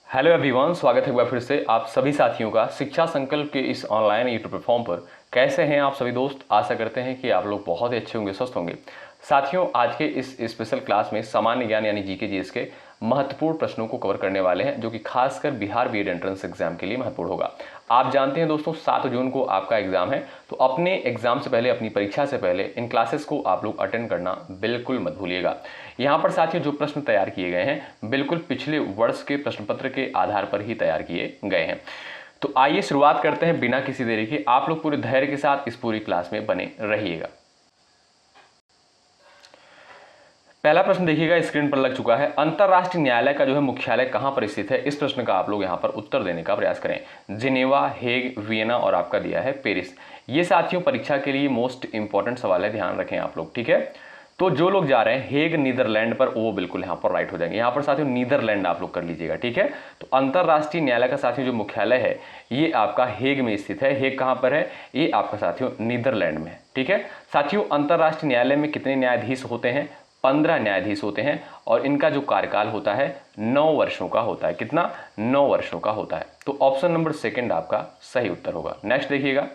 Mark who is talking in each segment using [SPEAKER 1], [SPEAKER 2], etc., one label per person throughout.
[SPEAKER 1] Hello everyone, स्वागत है एक बार फिर से आप सभी साथियों का शिक्षा संकल्प के इस ऑनलाइन यूट्यूब प्लेटफॉर्म पर। कैसे हैं आप सभी दोस्त? आशा करते हैं कि आप लोग बहुत ही अच्छे होंगे, स्वस्थ होंगे। साथियों, आज के इस स्पेशल क्लास में सामान्य ज्ञान यानी जीके जीएस के महत्वपूर्ण प्रश्नों को कवर करने वाले हैं, जो कि खासकर बिहार बीएड एंट्रेंस एग्जाम के लिए महत्वपूर्ण होगा। आप जानते हैं दोस्तों, 7 जून को आपका एग्जाम है, तो अपने एग्जाम से पहले, अपनी परीक्षा से पहले इन क्लासेस को आप लोग अटेंड करना बिल्कुल मत भूलिएगा। यहाँ पर साथियों जो प्रश्न तैयार किए गए हैं, बिल्कुल पिछले वर्ष के प्रश्न पत्र के आधार पर ही तैयार किए गए हैं। तो आइए शुरुआत करते हैं बिना किसी देरी के। आप लोग पूरे धैर्य के साथ इस पूरी क्लास में बने रहिएगा। पहला प्रश्न देखिएगा, स्क्रीन पर लग चुका है। अंतरराष्ट्रीय न्यायालय का जो है मुख्यालय कहां पर स्थित है? इस प्रश्न का आप लोग यहां पर उत्तर देने का प्रयास करें। जिनेवा, हेग, वियना और आपका दिया है पेरिस। ये साथियों परीक्षा के लिए मोस्ट इंपॉर्टेंट सवाल है, ध्यान रखें आप लोग, ठीक है। तो जो लोग जा रहे हैं हेग नीदरलैंड पर, वो बिल्कुल यहाँ पर राइट हो जाएंगे। यहाँ पर साथियों नीदरलैंड आप लोग कर लीजिएगा, ठीक है। तो अंतरराष्ट्रीय न्यायालय का साथियों जो मुख्यालय है ये आपका हेग में स्थित है। हेग कहाँ पर है? ये आपका साथियों नीदरलैंड में है, ठीक है। साथियों अंतरराष्ट्रीय न्यायालय में कितने न्यायाधीश होते हैं? 15 न्यायाधीश होते हैं और इनका जो कार्यकाल होता है 9 वर्षों का होता है। कितना? 9 वर्षों का होता है। तो ऑप्शन नंबर सेकंड आपका सही उत्तर होगा। नेक्स्ट देखिएगा,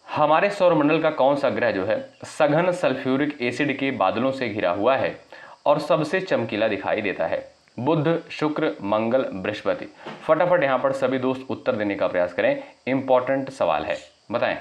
[SPEAKER 1] हमारे सौरमंडल का कौन सा ग्रह जो है सघन सल्फ्यूरिक एसिड के बादलों से घिरा हुआ है और सबसे चमकीला दिखाई देता है? बुध, शुक्र, मंगल, बृहस्पति। फटाफट यहां पर सभी दोस्त उत्तर देने का प्रयास करें, इंपॉर्टेंट सवाल है, बताएं।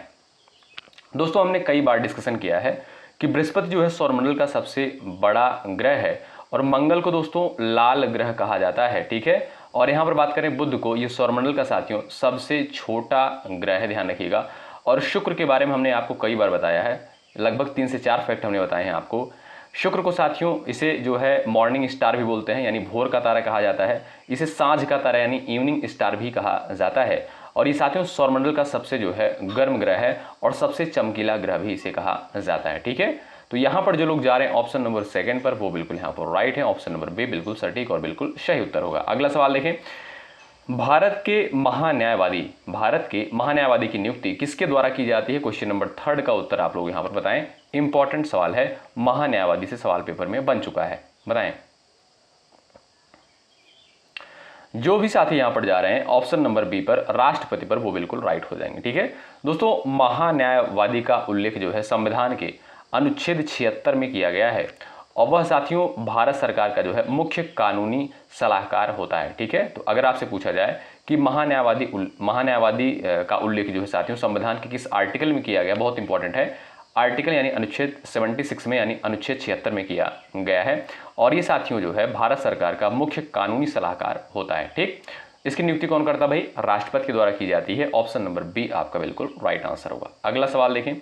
[SPEAKER 1] दोस्तों हमने कई बार डिस्कशन किया है कि बृहस्पति जो है सौरमंडल का सबसे बड़ा ग्रह है और मंगल को दोस्तों लाल ग्रह कहा जाता है, ठीक है। और यहां पर बात करें बुध को, ये सौरमंडल का साथियों सबसे छोटा ग्रह है, ध्यान रखिएगा। और शुक्र के बारे में हमने आपको कई बार बताया है, लगभग 3 से 4 फैक्ट हमने बताए हैं आपको। शुक्र को साथियों इसे जो है मॉर्निंग स्टार भी बोलते हैं, यानी भोर का तारा कहा जाता है। इसे सांझ का तारा यानी इवनिंग स्टार भी कहा जाता है। और ये साथियों सौरमंडल का सबसे जो है गर्म ग्रह है और सबसे चमकीला ग्रह भी इसे कहा जाता है, ठीक है। तो यहाँ पर जो लोग जा रहे हैं ऑप्शन नंबर सेकंड पर, वो बिल्कुल यहाँ पर राइट है। ऑप्शन नंबर बी बिल्कुल सटीक और बिल्कुल सही उत्तर होगा। अगला सवाल देखें, भारत के महान्यायवादी की नियुक्ति किसके द्वारा की जाती है? क्वेश्चन नंबर 3 का उत्तर आप लोग यहां पर बताएं। इंपॉर्टेंट सवाल है, महान्यायवादी से सवाल पेपर में बन चुका है, बताएं। जो भी साथी यहां पर जा रहे हैं ऑप्शन नंबर बी पर, राष्ट्रपति पर, वो बिल्कुल राइट हो जाएंगे, ठीक है। दोस्तों महान्यायवादी का उल्लेख जो है संविधान के अनुच्छेद 76 में किया गया है और वह साथियों भारत सरकार का जो है मुख्य कानूनी सलाहकार होता है, ठीक है। तो अगर आपसे पूछा जाए कि महान्यायवादी का उल्लेख जो है साथियों संविधान के किस आर्टिकल में किया गया, बहुत इंपॉर्टेंट है। आर्टिकल यानी अनुच्छेद 76 में, यानी अनुच्छेद 76 में किया गया है। और ये साथियों जो है भारत सरकार का मुख्य कानूनी सलाहकार होता है, ठीक। इसकी नियुक्ति कौन करता है भाई? राष्ट्रपति के द्वारा की जाती है। ऑप्शन नंबर बी आपका बिल्कुल राइट आंसर होगा। अगला सवाल देखें,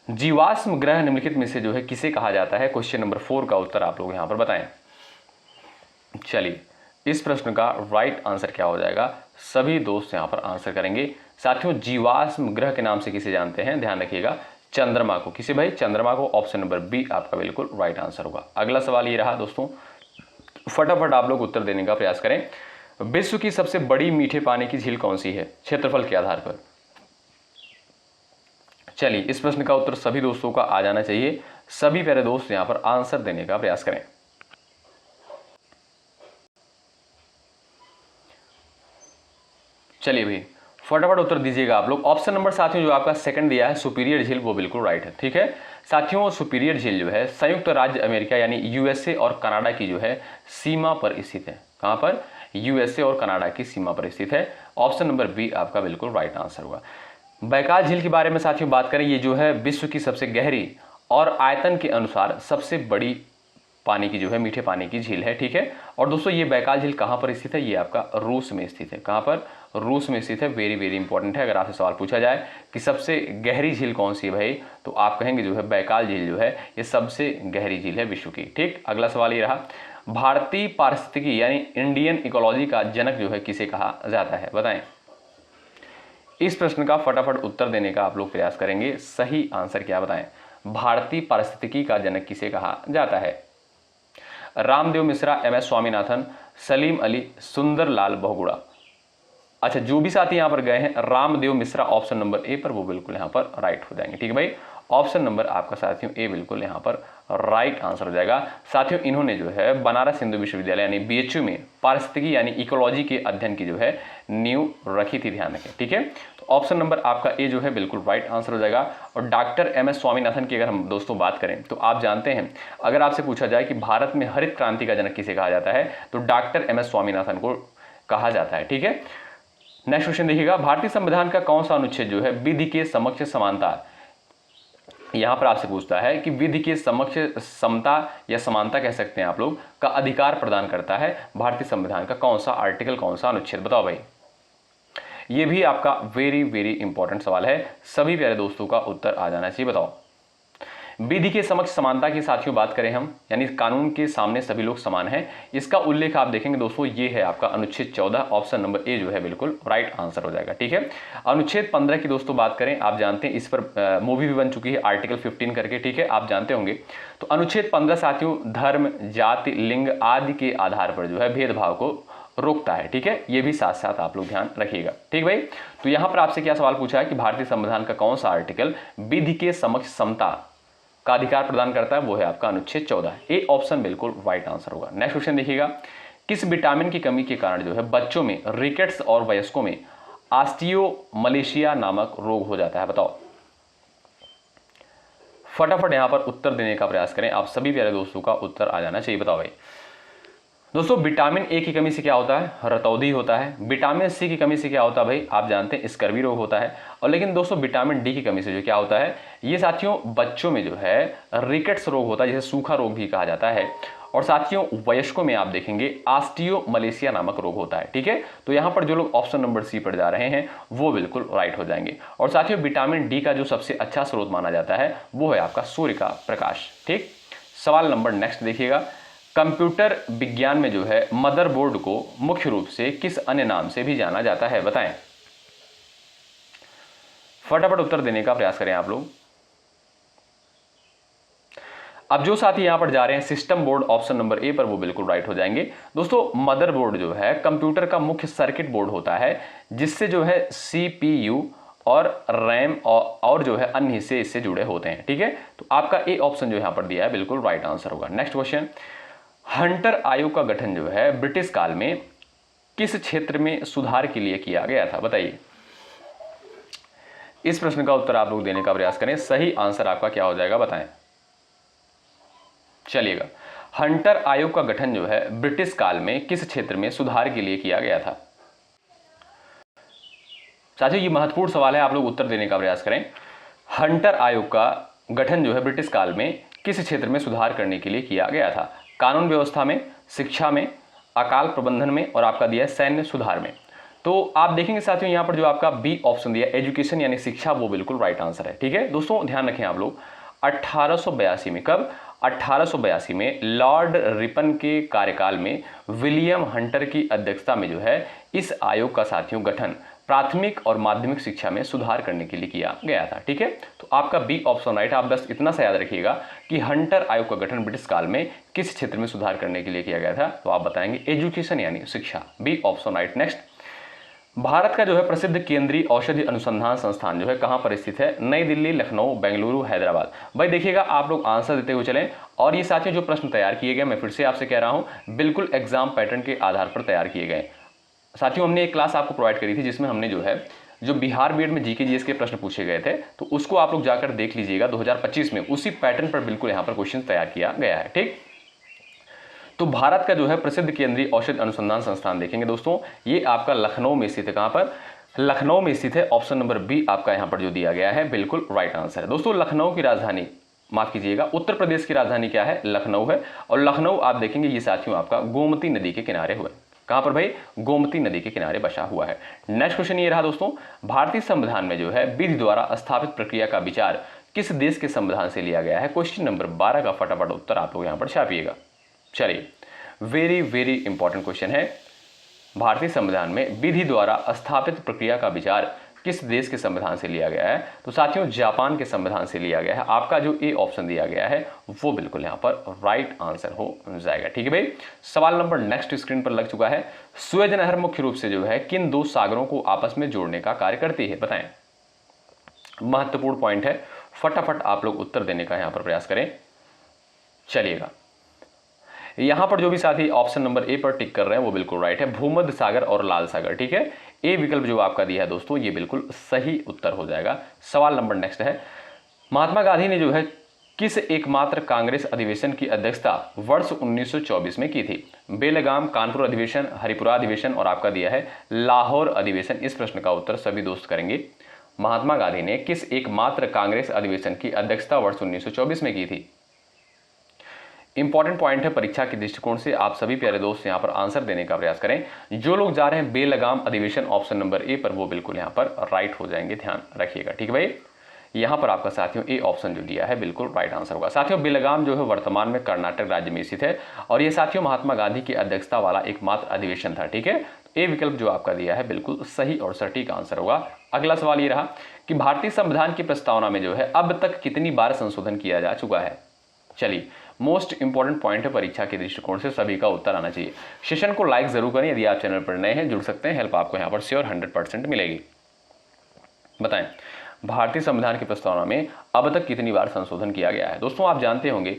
[SPEAKER 1] जीवाश्म ग्रह निम्नलिखित में से जो है किसे कहा जाता है? क्वेश्चन नंबर 4 का उत्तर आप लोग यहां पर बताएं। चलिए इस प्रश्न का राइट आंसर क्या हो जाएगा? सभी दोस्त यहां पर आंसर करेंगे। साथियों जीवाश्म ग्रह के नाम से किसे जानते हैं? ध्यान रखिएगा, चंद्रमा को। किसे भाई? चंद्रमा को। ऑप्शन नंबर बी आपका बिल्कुल राइट आंसर होगा। अगला सवाल ये रहा दोस्तों, फटाफट आप लोग उत्तर देने का प्रयास करें। विश्व की सबसे बड़ी मीठे पानी की झील कौन सी है क्षेत्रफल के आधार पर? चलिए इस प्रश्न का उत्तर सभी दोस्तों का आ जाना चाहिए। सभी प्यारे दोस्त यहां पर आंसर देने का प्रयास करें। चलिए भाई फटाफट उत्तर दीजिएगा आप लोग। ऑप्शन नंबर साथियों जो आपका सेकंड दिया है सुपीरियर झील, वो बिल्कुल राइट है, ठीक है। साथियों सुपीरियर झील जो है संयुक्त राज्य अमेरिका यानी यूएसए और कनाडा की जो है सीमा पर स्थित है। कहां पर? यूएसए और कनाडा की सीमा पर स्थित है। ऑप्शन नंबर बी आपका बिल्कुल राइट आंसर होगा। बैकाल झील के बारे में साथियों बात करें, ये जो है विश्व की सबसे गहरी और आयतन के अनुसार सबसे बड़ी पानी की जो है मीठे पानी की झील है, ठीक है। और दोस्तों ये बैकाल झील कहां पर स्थित है? ये आपका रूस में स्थित है। कहां पर? रूस में स्थित है। वेरी वेरी इंपॉर्टेंट है। अगर आपसे सवाल पूछा जाए कि सबसे गहरी झील कौन सी है भाई, तो आप कहेंगे जो है बैकाल झील जो है ये सबसे गहरी झील है विश्व की, ठीक। अगला सवाल ये रहा, भारतीय पारिस्थितिकी यानी इंडियन इकोलॉजी का जनक जो है किसे कहा जाता है? बताएं। इस प्रश्न का फटाफट उत्तर देने का आप लोग प्रयास करेंगे। सही आंसर क्या बताएं? भारतीय पारिस्थितिकी का जनक किसे कहा जाता है? रामदेव मिश्रा, एमएस स्वामीनाथन, सलीम अली, सुंदरलाल बहुगुणा। अच्छा जो भी साथी यहां पर गए हैं Ramdev Mishra option number A पर, वो बिल्कुल यहां पर राइट हो जाएंगे, ठीक है भाई। ऑप्शन नंबर आपका साथियों ए बिल्कुल यहाँ पर राइट आंसर हो जाएगा। साथियों इन्होंने जो है बनारस हिंदू विश्वविद्यालय यानी बीएचयू में पारिस्थितिकी यानी इकोलॉजी के अध्ययन की जो है नींव रखी थी, ध्यान रखें, ठीक है। तो ऑप्शन नंबर आपका ए जो है बिल्कुल राइट आंसर हो जाएगा। और डॉक्टर एम एस स्वामीनाथन की अगर हम दोस्तों बात करें तो आप जानते हैं, अगर आपसे पूछा जाए कि भारत में हरित क्रांति का जनक किसे कहा जाता है तो डॉक्टर एम एस स्वामीनाथन को कहा जाता है, ठीक है। नेक्स्ट क्वेश्चन देखिएगा, भारतीय संविधान का कौन सा अनुच्छेद जो है विधि के समक्ष समानता, यहां पर आपसे पूछता है कि विधि के समक्ष समता या समानता कह सकते हैं आप लोग का अधिकार प्रदान करता है भारतीय संविधान का कौन सा आर्टिकल, कौन सा अनुच्छेद, बताओ भाई। ये भी आपका वेरी वेरी इंपॉर्टेंट सवाल है, सभी प्यारे दोस्तों का उत्तर आ जाना चाहिए, बताओ। विधि के समक्ष समानता की साथियों बात करें हम, यानी कानून के सामने सभी लोग समान हैं, इसका उल्लेख आप देखेंगे दोस्तों, ये है आपका अनुच्छेद 14, ऑप्शन नंबर ए जो है बिल्कुल राइट आंसर हो जाएगा, ठीक है। अनुच्छेद 15 की दोस्तों बात करें, आप जानते हैं इस पर मूवी भी बन चुकी है आर्टिकल 15 करके, ठीक है, आप जानते होंगे। तो अनुच्छेद 15 साथियों धर्म, जाति, लिंग आदि के आधार पर जो है भेदभाव को रोकता है, ठीक है, ये भी साथ साथ आप लोग ध्यान रखिएगा, ठीक भाई। तो यहां पर आपसे क्या सवाल पूछा है कि भारतीय संविधान का कौन सा आर्टिकल विधि के समक्ष समता का अधिकार प्रदान करता है, वो है आपका अनुच्छेद 14, ए ऑप्शन बिल्कुल राइट आंसर होगा। नेक्स्ट क्वेश्चन देखिएगा, किस विटामिन की कमी के कारण जो है बच्चों में रिकेट्स और वयस्कों में ऑस्टियोमलेशिया नामक रोग हो जाता है, बताओ। फटाफट यहां पर उत्तर देने का प्रयास करें, आप सभी प्यारे दोस्तों का उत्तर आ जाना चाहिए, बताओ भाई। दोस्तों विटामिन ए की कमी से क्या होता है, रतौंधी होता है। विटामिन सी की कमी से क्या होता है भाई, आप जानते हैं स्कर्वी रोग होता है। और लेकिन दोस्तों विटामिन डी की कमी से जो क्या होता है, ये साथियों बच्चों में जो है रिकेट्स रोग होता है, जिसे सूखा रोग भी कहा जाता है। और साथियों वयस्कों में आप देखेंगे ऑस्टियोमलेशिया नामक रोग होता है, ठीक है। तो यहां पर जो लोग ऑप्शन नंबर सी पर जा रहे हैं वो बिल्कुल राइट हो जाएंगे। और साथियों विटामिन डी का जो सबसे अच्छा स्रोत माना जाता है वो है आपका सूर्य का प्रकाश, ठीक। सवाल नंबर नेक्स्ट देखिएगा, कंप्यूटर विज्ञान में जो है मदरबोर्ड को मुख्य रूप से किस अन्य नाम से भी जाना जाता है, बताएं। फटाफट उत्तर देने का प्रयास करें आप लोग। अब जो साथी यहां पर जा रहे हैं system board option number A पर, वो बिल्कुल राइट हो जाएंगे। दोस्तों मदरबोर्ड जो है कंप्यूटर का मुख्य सर्किट बोर्ड होता है, जिससे जो है सीपीयू और रैम और जो है अन्य हिस्से इससे जुड़े होते हैं, ठीक है। तो आपका ए ऑप्शन जो यहां पर दिया है बिल्कुल राइट आंसर होगा। नेक्स्ट क्वेश्चन, हंटर आयोग का गठन जो है ब्रिटिश काल में किस क्षेत्र में सुधार के लिए किया गया था, बताइए। इस प्रश्न का उत्तर आप लोग देने का प्रयास करें, सही आंसर आपका क्या हो जाएगा, बताएं। चलिएगा, हंटर आयोग का गठन जो है ब्रिटिश काल में किस क्षेत्र में सुधार के लिए किया गया था। साथियों ये महत्वपूर्ण सवाल है, आप लोग उत्तर देने का प्रयास करें। हंटर आयोग का गठन जो है ब्रिटिश काल में किस क्षेत्र में सुधार करने के लिए किया गया था, कानून व्यवस्था में, शिक्षा में, अकाल प्रबंधन में, और आपका दिया है सैन्य सुधार में। तो आप देखेंगे साथियों यहां पर जो आपका बी ऑप्शन दिया एजुकेशन यानी शिक्षा, वो बिल्कुल राइट आंसर है, ठीक है। दोस्तों ध्यान रखें आप लोग, 1882 में, कब, 1882 में लॉर्ड रिपन के कार्यकाल में विलियम हंटर की अध्यक्षता में जो है इस आयोग का साथियों गठन प्राथमिक और माध्यमिक शिक्षा में सुधार करने के लिए किया गया था, ठीक है। तो आपका बी ऑप्शन राइट। आप बस इतना सा याद रखिएगा कि हंटर आयोग का गठन ब्रिटिश काल में किस क्षेत्र में सुधार करने के लिए किया गया था, तो आप बताएंगे एजुकेशन यानी शिक्षा, B option right. Next, Bharat का जो है प्रसिद्ध केंद्रीय औषधि अनुसंधान संस्थान जो है कहां पर स्थित है, नई दिल्ली, लखनऊ, बेंगलुरु, हैदराबाद। भाई देखिएगा आप लोग आंसर देते हुए चलें। और ये साथियों जो प्रश्न तैयार किए गए, मैं फिर से आपसे कह रहा हूं, बिल्कुल एग्जाम पैटर्न के आधार पर तैयार किए गए। साथियों हमने एक क्लास आपको प्रोवाइड करी थी जिसमें हमने जो है जो बिहार बीएड में जीके जीएस के प्रश्न पूछे गए थे, तो उसको आप लोग जाकर देख लीजिएगा 2025 में, उसी पैटर्न पर बिल्कुल यहां पर क्वेश्चन तैयार किया गया है, ठीक। तो भारत का जो है प्रसिद्ध केंद्रीय औषध अनुसंधान संस्थान देखेंगे दोस्तों, ये आपका लखनऊ में स्थित है। कहां पर, लखनऊ में स्थित है। ऑप्शन नंबर बी आपका यहां पर जो दिया गया है बिल्कुल राइट आंसर है। दोस्तों लखनऊ की राजधानी, माफ कीजिएगा, उत्तर प्रदेश की राजधानी क्या है, लखनऊ है। और लखनऊ आप देखेंगे ये साथियों आपका गोमती नदी के किनारे हुए, कहां पर भाई, गोमती नदी के किनारे बसा हुआ है। नेक्स्ट क्वेश्चन ये रहा दोस्तों, भारतीय संविधान में जो है विधि द्वारा स्थापित प्रक्रिया का विचार किस देश के संविधान से लिया गया है। क्वेश्चन नंबर 12 का फटाफट उत्तर आप लोग यहां पर छापिएगा। चलिए, वेरी वेरी इंपॉर्टेंट क्वेश्चन है, भारतीय संविधान में विधि द्वारा स्थापित प्रक्रिया का विचार किस देश के संविधान से लिया गया है, तो साथियों जापान के संविधान से लिया गया है। आपका जो ए ऑप्शन दिया गया है वो बिल्कुल यहां पर राइट आंसर हो जाएगा, ठीक है भाई। सवाल नंबर नेक्स्ट स्क्रीन पर लग चुका है, सुएज नहर मुख्य रूप से जो है किन दो सागरों को आपस में जोड़ने का कार्य करती है, बताएं। महत्वपूर्ण पॉइंट है, फटाफट आप लोग उत्तर देने का यहाँ पर प्रयास करें। चलिएगा, यहां पर जो भी साथी ऑप्शन नंबर ए पर टिक कर रहे हैं वो बिल्कुल राइट है, भूमध्य सागर और लाल सागर। ठीक है, ए विकल्प जो आपका दिया है दोस्तों ये बिल्कुल सही उत्तर हो जाएगा। सवाल नंबर नेक्स्ट है, महात्मा गांधी ने जो है किस एकमात्र कांग्रेस अधिवेशन की अध्यक्षता वर्ष 1924 में की थी? बेलगाम, कानपुर अधिवेशन, हरिपुरा अधिवेशन और आपका दिया है लाहौर अधिवेशन। इस प्रश्न का उत्तर सभी दोस्त करेंगे। महात्मा गांधी ने किस एकमात्र कांग्रेस अधिवेशन की अध्यक्षता वर्ष 1924 में की थी? इंपॉर्टेंट पॉइंट है परीक्षा के दृष्टिकोण से, आप सभी प्यारे दोस्त यहां पर आंसर देने का प्रयास करें। जो लोग जा रहे हैं बेलगाम अधिवेशन ऑप्शन नंबर ए पर, वो बिल्कुल यहां पर राइट हो जाएंगे, ध्यान रखिएगा। ठीक है भाई, यहां पर आपका साथियों ए ऑप्शन जो दिया है बिल्कुल राइट आंसर होगा। साथियों बेलगाम जो है वर्तमान में कर्नाटक राज्य में स्थित है और यह साथियों महात्मा गांधी की अध्यक्षता वाला एकमात्र अधिवेशन था। ठीक है, ए विकल्प जो आपका दिया है बिल्कुल सही और सटीक आंसर होगा। अगला सवाल ये रहा कि भारतीय संविधान की प्रस्तावना में जो है अब तक कितनी बार संशोधन किया जा चुका है? चलिए, मोस्ट इंपॉर्टेंट पॉइंट है परीक्षा के दृष्टिकोण से, सभी का उत्तर आना चाहिए। सेशन को लाइक जरूर करें, यदि आप चैनल पर नए हैं जुड़ सकते हैं, हेल्प आपको यहाँ पर श्योर 100% मिलेगी। बताएं, भारतीय संविधान की प्रस्तावना में अब तक कितनी बार संशोधन किया गया है? दोस्तों आप जानते होंगे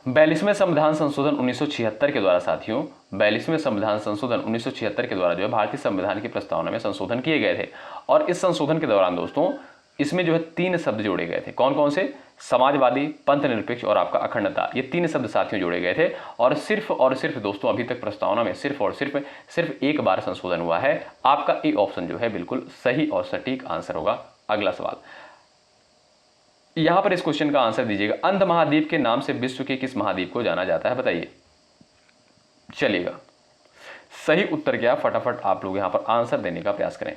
[SPEAKER 1] 42वें संविधान संशोधन 1976 के द्वारा साथियों 42वें संविधान संशोधन 1976 के द्वारा जो है भारतीय संविधान की प्रस्तावना में संशोधन किए गए थे। और इस संशोधन के दौरान दोस्तों इसमें जो है 3 शब्द जोड़े गए थे। कौन कौन से? समाजवादी, पंथ निरपेक्ष और आपका अखंडता। ये 3 शब्द साथियों जोड़े गए थे और सिर्फ दोस्तों अभी तक प्रस्तावना में सिर्फ एक बार संशोधन हुआ है। आपका ए ऑप्शन जो है बिल्कुल सही और सटीक आंसर होगा। अगला सवाल, यहां पर इस क्वेश्चन का आंसर दीजिएगा। अंध महाद्वीप के नाम से विश्व के किस महाद्वीप को जाना जाता है? बताइए। चलिएगा, सही उत्तर क्या? फटाफट आप लोग यहां पर आंसर देने का प्रयास करें।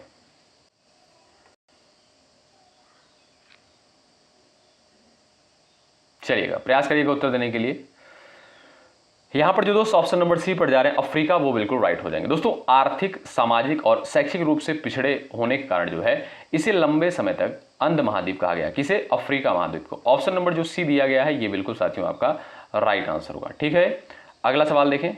[SPEAKER 1] चलिएगा, प्रयास करिएगा उत्तर देने के लिए। यहां पर जो दोस्त ऑप्शन नंबर सी पर जा रहे हैं अफ्रीका, वो बिल्कुल राइट हो जाएंगे। दोस्तों आर्थिक, सामाजिक और शैक्षिक रूप से पिछड़े होने के कारण जो है इसे लंबे समय तक अंध महाद्वीप कहा गया। किसे? अफ्रीका महाद्वीप को। ऑप्शन नंबर जो सी दिया गया है ये बिल्कुल साथियों आपका राइट आंसर होगा। ठीक है, अगला सवाल देखें।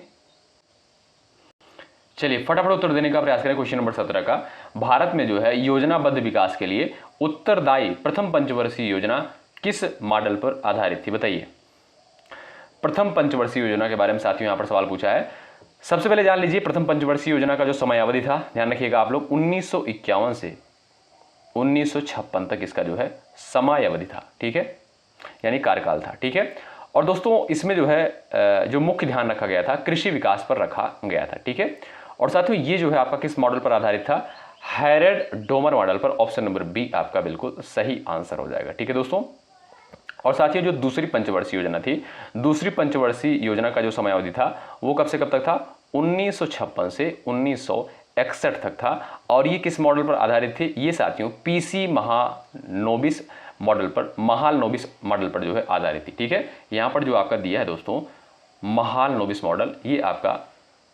[SPEAKER 1] चलिए फटाफट उत्तर देने का प्रयास करें। क्वेश्चन नंबर 17 का, भारत में जो है योजनाबद्ध विकास के लिए उत्तरदायी प्रथम पंचवर्षीय योजना किस मॉडल पर आधारित थी? बताइए। प्रथम पंचवर्षीय योजना के बारे में साथियों यहां पर सवाल पूछा है। सबसे पहले जान लीजिए प्रथम पंचवर्षीय योजना का जो समयावधि था, ध्यान रखिएगा आप लोग, 1951 से 1956 तक इसका जो है समयावधि था। ठीक है, यानी कार्यकाल था। ठीक है, और दोस्तों इसमें जो है जो मुख्य ध्यान रखा गया था कृषि विकास पर रखा गया था। ठीक है, और साथियों ये जो है आपका किस मॉडल पर आधारित था? हैरेड डोमर मॉडल पर। ऑप्शन नंबर बी आपका बिल्कुल सही आंसर हो जाएगा। ठीक है दोस्तों, और साथियों जो दूसरी पंचवर्षीय योजना थी, दूसरी पंचवर्षीय योजना का जो समयावधि था वो कब से कब तक था? 1956 से 1961 तक था। और ये किस मॉडल पर आधारित थी? ये साथियों पीसी महालनोबिस मॉडल पर, महालनोबिस मॉडल पर जो है आधारित थी। ठीक है, यहाँ पर जो आपका दिया है दोस्तों महालनोबिस मॉडल, ये आपका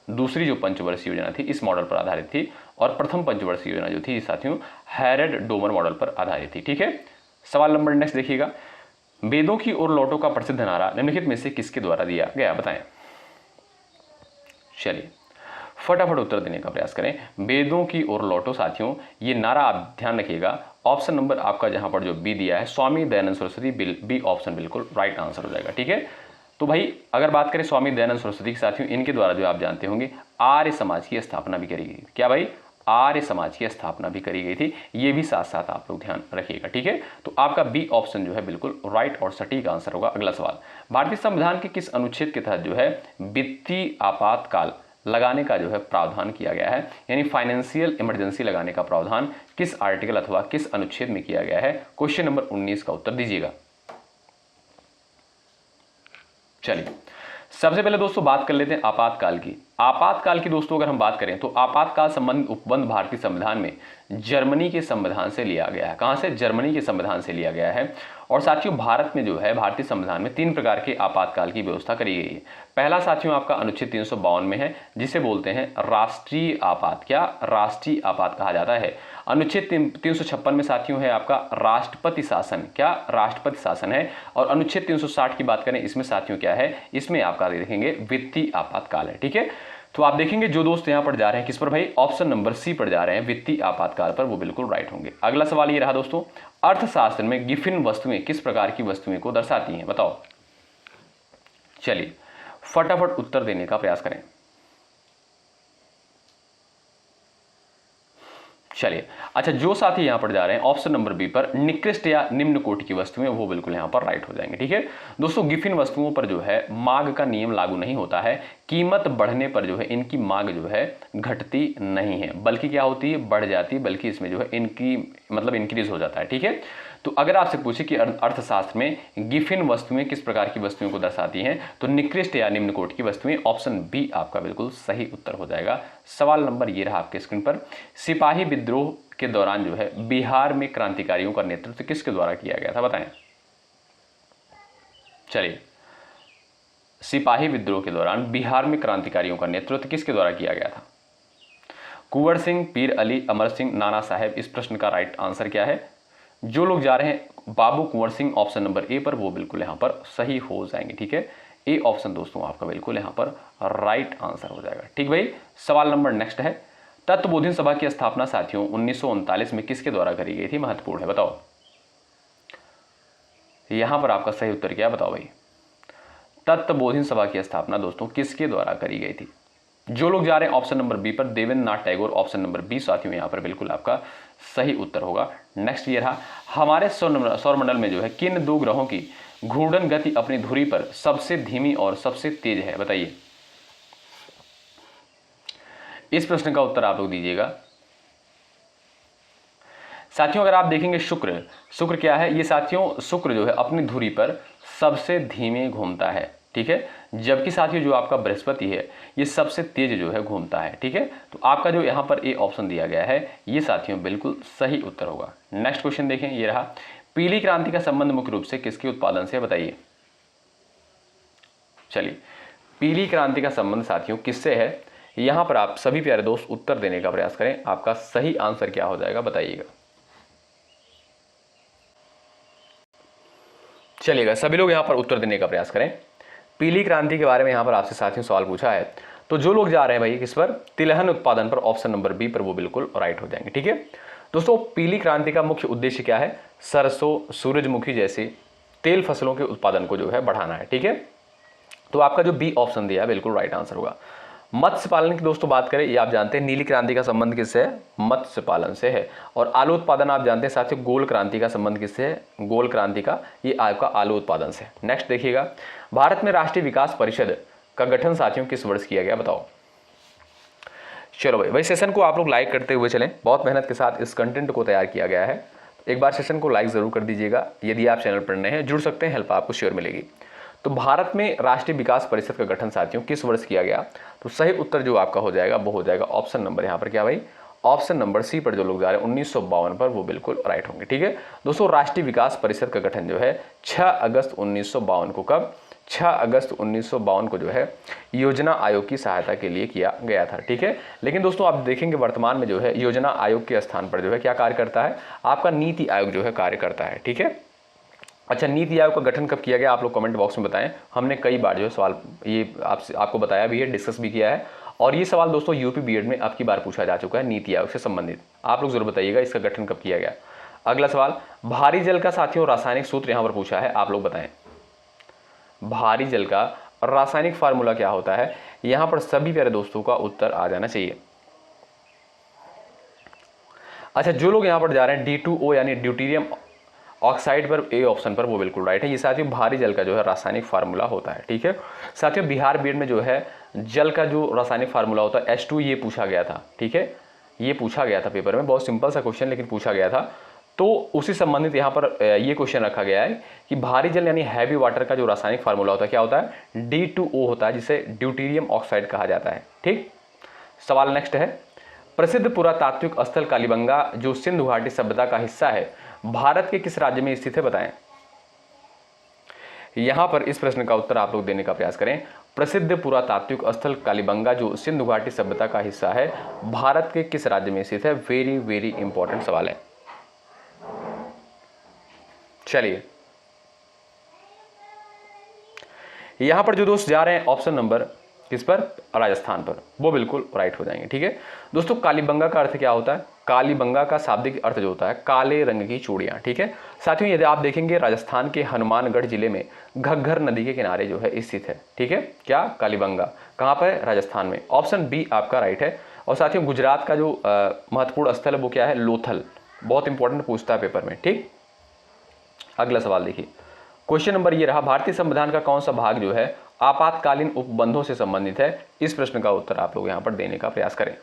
[SPEAKER 1] दूसरी जो पंचवर्षीय योजना थी इस मॉडल पर आधारित थी। और प्रथम पंचवर्षीय योजना जो थी साथियों हैरेड डोमर मॉडल पर आधारित थी। ठीक है, सवाल नंबर नेक्स्ट देखिएगा। वेदों की ओर लौटो का प्रसिद्ध नारा निम्नलिखित में से किसके द्वारा दिया गया? बताएं। चलिए फटाफट उत्तर देने का प्रयास करें। वेदों की ओर लौटो साथियों, ये नारा आप ध्यान रखिएगा। ऑप्शन नंबर आपका जहां पर जो बी दिया है स्वामी दयानंद सरस्वती, बी ऑप्शन बिल्कुल राइट आंसर हो जाएगा। ठीक है, तो भाई अगर बात करें स्वामी दयानंद सरस्वती के साथियों, इनके द्वारा जो आप जानते होंगे आर्य समाज की स्थापना भी करी गई। क्या भाई? आर्य समाज की स्थापना भी करी गई थी। ये भी साथ साथ आप लोग ध्यान रखिएगा। ठीक है, तो आपका बी ऑप्शन जो है बिल्कुल राइट और सटीक आंसर होगा। अगला सवाल, भारतीय संविधान के किस अनुच्छेद के तहत जो है वित्तीय आपातकाल लगाने का जो है प्रावधान किया गया है? यानी फाइनेंशियल इमरजेंसी लगाने का प्रावधान किस आर्टिकल अथवा किस अनुच्छेद में किया गया है? क्वेश्चन नंबर 19 का उत्तर दीजिएगा। चलिए सबसे पहले दोस्तों बात कर लेते हैं आपातकाल की। आपातकाल की दोस्तों अगर हम बात करें तो आपातकाल संबंधी उपबंध भारतीय संविधान में जर्मनी के संविधान से लिया गया है। कहां से? जर्मनी के संविधान से लिया गया है। और साथियों भारत में जो है भारतीय संविधान में 3 प्रकार के आपातकाल की व्यवस्था करी गई है। पहला साथियों आपका अनुच्छेद 352 में है, जिसे बोलते हैं राष्ट्रीय आपात। क्या? राष्ट्रीय आपात कहा जाता है। अनुच्छेद 356 में साथियों है आपका राष्ट्रपति शासन। क्या? राष्ट्रपति शासन है। और अनुच्छेद 360 की बात करें, इसमें साथियों क्या है? इसमें आपका देखेंगे वित्तीय आपातकाल है। ठीक है, तो आप देखेंगे जो दोस्त यहां पर जा रहे हैं किस पर भाई, ऑप्शन नंबर सी पर जा रहे हैं, वित्तीय आपातकाल पर, वो बिल्कुल राइट होंगे। अगला सवाल ये रहा दोस्तों, अर्थशास्त्र में गिफिन वस्तुएं किस प्रकार की वस्तुएं को दर्शाती हैं, बताओ। चलिए फटाफट उत्तर देने का प्रयास करें। चलिए अच्छा, जो साथी यहां पर जा रहे हैं ऑप्शन नंबर बी पर, निकृष्ट या निम्न कोटि की वस्तुएं, वो बिल्कुल यहां पर राइट हो जाएंगे। ठीक है दोस्तों, गिफिन वस्तुओं पर जो है मांग का नियम लागू नहीं होता है। कीमत बढ़ने पर जो है इनकी मांग जो है घटती नहीं है, बल्कि क्या होती है, बढ़ जाती है, बल्कि इसमें जो है इनकी मतलब इंक्रीज हो जाता है। ठीक है, तो अगर आपसे पूछे कि अर्थशास्त्र में गिफिन वस्तुएं किस प्रकार की वस्तुओं को दर्शाती हैं, तो निकृष्ट या निम्न कोटि की वस्तुएं, ऑप्शन बी आपका बिल्कुल सही उत्तर हो जाएगा। सवाल नंबर ये रहा आपके स्क्रीन पर, सिपाही विद्रोह के दौरान जो है बिहार में क्रांतिकारियों का नेतृत्व किसके द्वारा किया गया था, बताएं। चलिए, सिपाही विद्रोह के दौरान बिहार में क्रांतिकारियों का नेतृत्व किसके द्वारा किया गया था? कुंवर सिंह, पीर अली, अमर सिंह, नाना साहेब। इस प्रश्न का राइट आंसर क्या है? जो लोग जा रहे हैं बाबू Kunwar Singh option number A पर, वो बिल्कुल यहां पर सही हो जाएंगे। ठीक है, ए ऑप्शन दोस्तों आपका बिल्कुल यहां पर राइट आंसर हो जाएगा। ठीक भाई, सवाल नंबर नेक्स्ट है, तत्वबोधिनी सभा की स्थापना साथियों 1939 में किसके द्वारा करी गई थी, महत्वपूर्ण है, बताओ। यहां पर आपका सही उत्तर क्या है, बताओ भाई। तत्वबोधिनी सभा की स्थापना दोस्तों किसके द्वारा करी गई थी? जो लोग जा रहे हैं ऑप्शन नंबर बी पर, Devendra Nath Tagore, option number B साथियों यहां पर बिल्कुल आपका सही उत्तर होगा। नेक्स्ट ये रहा, हमारे सौरमंडल में जो है किन दो ग्रहों की घूर्णन गति अपनी धुरी पर सबसे धीमी और सबसे तेज है, बताइए। इस प्रश्न का उत्तर आप लोग दीजिएगा। साथियों अगर आप देखेंगे शुक्र क्या है ये साथियों, शुक्र जो है अपनी धुरी पर सबसे धीमे घूमता है। ठीक है, जबकि साथियों जो आपका बृहस्पति है ये सबसे तेज जो है घूमता है। ठीक है, तो आपका जो यहां पर ए ऑप्शन दिया गया है ये साथियों बिल्कुल सही उत्तर होगा। नेक्स्ट क्वेश्चन देखें, ये रहा, पीली क्रांति का संबंध मुख्य रूप से किसके उत्पादन से, बताइए। चलिए, पीली क्रांति का संबंध साथियों किससे है, यहां पर आप सभी प्यारे दोस्त उत्तर देने का प्रयास करें। आपका सही आंसर क्या हो जाएगा, बताइएगा। चलिएगा, सभी लोग यहां पर उत्तर देने का प्रयास करें। पीली क्रांति के बारे में यहां पर आपसे साथियों सवाल पूछा है, तो जो लोग जा रहे हैं भाई किस पर, तिलहन उत्पादन पर, ऑप्शन नंबर बी पर, वो बिल्कुल राइट हो जाएंगे। ठीक है दोस्तों, पीली क्रांति का मुख्य उद्देश्य क्या है, सरसों, सूरजमुखी जैसी तेल फसलों के उत्पादन को जो है बढ़ाना है। ठीक है, तो आपका जो बी ऑप्शन दिया है बिल्कुल राइट आंसर होगा। मत्स्य पालन की दोस्तों बात करें, ये आप जानते हैं नीली क्रांति का संबंध किससे है, मत्स्य पालन से है। और आलू उत्पादन आप जानते हैं साथियों, गोल क्रांति का संबंध किससे है, गोल क्रांति का ये आपका आलू उत्पादन से। नेक्स्ट देखिएगा, भारत में राष्ट्रीय विकास परिषद का गठन साथियों किस वर्ष किया गया, बताओ। चलो भाई सेशन को आप लोग लाइक करते हुए चलें, बहुत मेहनत के साथ इस कंटेंट को तैयार किया गया है। एक बार सेशन को लाइक जरूर कर दीजिएगा। यदि आप चैनल पर नए हैं जुड़ सकते हैं, हेल्प आपको शेयर मिलेगी। तो भारत में राष्ट्रीय विकास परिषद का गठन साथियों किस वर्ष किया गया, तो सही उत्तर जो आपका हो जाएगा वो हो जाएगा ऑप्शन नंबर यहाँ पर क्या भाई, ऑप्शन नंबर सी पर जो लोग जा रहे हैं 1952 पर, वो बिल्कुल राइट होंगे। ठीक है दोस्तों, राष्ट्रीय विकास परिषद का गठन जो है 6 अगस्त 1952 को, कब, 6 अगस्त 1952 को जो है योजना आयोग की सहायता के लिए किया गया था। ठीक है, लेकिन दोस्तों आप देखेंगे वर्तमान में जो है योजना आयोग के स्थान पर जो है क्या कार्य करता है, आपका नीति आयोग जो है कार्य करता है। ठीक है, अच्छा, नीति आयोग का गठन कब किया गया, आप लोग कमेंट बॉक्स में बताएं। हमने कई बार जो है सवाल ये आपको बताया भी है, डिस्कस भी किया है। और ये सवाल दोस्तों यूपी बीएड में अब की बार पूछा जा चुका है नीति आयोग से संबंधित। आप लोग जरूर बताइएगा इसका गठन कब किया गया। अगला सवाल, भारी जल का साथियों रासायनिक सूत्र यहां पर पूछा है, आप लोग बताएं। भारी जल का रासायनिक फार्मूला क्या होता है, यहां पर सभी प्यारे दोस्तों का उत्तर आ जाना चाहिए। अच्छा, जो लोग यहां पर जा रहे हैं D2O यानी ड्यूटीरियम ऑक्साइड पर, ए ऑप्शन पर, वो बिल्कुल राइट है। ये साथियों भारी जल का जो है रासायनिक फार्मूला होता है। ठीक है साथियों, बिहार बीएड में जो है जल का जो रासायनिक फार्मूला होता है H2, ये पूछा गया था। ठीक है, ये पूछा गया था पेपर में, बहुत सिंपल सा क्वेश्चन लेकिन पूछा गया था। तो उसी संबंधित यहाँ पर ये क्वेश्चन रखा गया है कि भारी जल यानी हैवी वाटर का जो रासायनिक फार्मूला होता है क्या होता है, D2O होता है, जिसे ड्यूटीरियम ऑक्साइड कहा जाता है। ठीक, सवाल नेक्स्ट है, प्रसिद्ध पुरातात्विक स्थल कालीबंगा जो सिंधु घाटी सभ्यता का हिस्सा है भारत के किस राज्य में स्थित है, बताएं। यहां पर इस प्रश्न का उत्तर आप लोग देने का प्रयास करें। प्रसिद्ध पुरातात्विक स्थल कालीबंगा जो सिंधु घाटी सभ्यता का हिस्सा है भारत के किस राज्य में स्थित है, वेरी वेरी इंपॉर्टेंट सवाल है। चलिए, यहां पर जो दोस्त जा रहे हैं ऑप्शन नंबर किस पर? राजस्थान पर, वो बिल्कुल राइट हो जाएंगे। ठीक है दोस्तों, कालीबंगा का अर्थ क्या होता है? कालीबंगा का शाब्दिक अर्थ जो होता है काले रंग की चूड़ियां। ठीक है साथियों, यदि आप देखेंगे राजस्थान के हनुमानगढ़ जिले में घग्घर नदी के किनारे जो है स्थित है। ठीक है, क्या? कालीबंगा कहाँ पर है? राजस्थान में। ऑप्शन बी आपका राइट है। और साथियों, गुजरात का जो महत्वपूर्ण स्थल है वो क्या है? लोथल। बहुत इंपॉर्टेंट पूछता है पेपर में। ठीक, अगला सवाल देखिए, क्वेश्चन नंबर ये रहा, भारतीय संविधान का कौन सा भाग जो है आपातकालीन उपबंधों से संबंधित है? इस प्रश्न का उत्तर आप लोग यहाँ पर देने का प्रयास करें।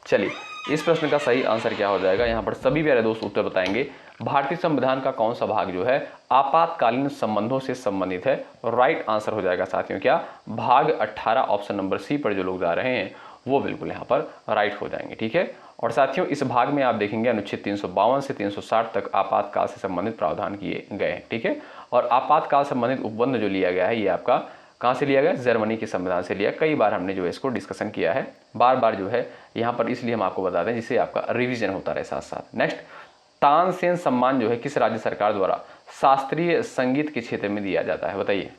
[SPEAKER 1] चलिए, इस प्रश्न का सही आंसर क्या हो जाएगा? यहाँ पर सभी प्यारे दोस्त उत्तर बताएंगे। भारतीय संविधान का कौन सा भाग जो है आपातकालीन संबंधों से संबंधित है? राइट आंसर हो जाएगा साथियों क्या? भाग 18, ऑप्शन नंबर सी पर जो लोग जा रहे हैं वो बिल्कुल यहाँ पर राइट हो जाएंगे। ठीक है, और साथियों इस भाग में आप देखेंगे अनुच्छेद 352 से 360 तक आपातकाल से संबंधित प्रावधान किए गए हैं। ठीक है, और आपातकाल संबंधित उपबंध जो लिया गया है ये आपका कहाँ से लिया गया? जर्मनी के संविधान से लिया। कई बार हमने जो है इसको डिस्कशन किया है, बार बार जो है यहाँ पर, इसलिए हम आपको बता दें जिससे आपका रिवीजन होता रहे साथ साथ। नेक्स्ट, तानसेन सम्मान जो है किस राज्य सरकार द्वारा शास्त्रीय संगीत के क्षेत्र में दिया जाता है? बताइए।